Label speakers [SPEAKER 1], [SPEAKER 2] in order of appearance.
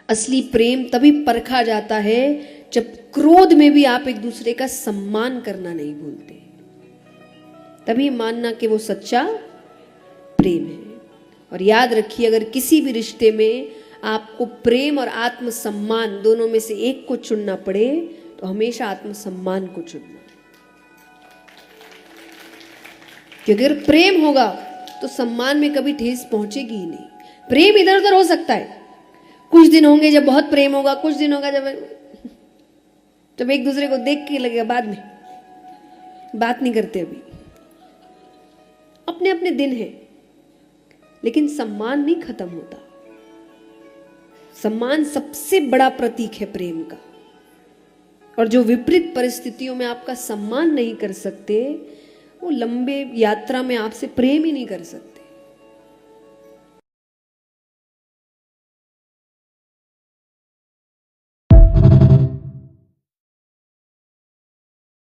[SPEAKER 1] असली प्रेम तभी परखा जाता है जब क्रोध में भी आप एक दूसरे का सम्मान करना नहीं भूलते, तभी मानना कि वो सच्चा प्रेम है। और याद रखिए, अगर किसी भी रिश्ते में आपको प्रेम और आत्मसम्मान दोनों में से एक को चुनना पड़े तो हमेशा आत्मसम्मान को चुनना, क्योंकि अगर प्रेम होगा तो सम्मान में कभी ठेस पहुंचेगी ही नहीं। प्रेम इधर उधर हो सकता है, कुछ दिन होंगे जब बहुत प्रेम होगा, कुछ दिन होगा जब एक दूसरे को देख के लगेगा, बाद में बात नहीं करते, अभी अपने अपने दिन हैं, लेकिन सम्मान नहीं खत्म होता। सम्मान सबसे बड़ा प्रतीक है प्रेम का, और जो विपरीत परिस्थितियों में आपका सम्मान नहीं कर सकते वो लंबे यात्रा में आपसे प्रेम ही नहीं कर सकते।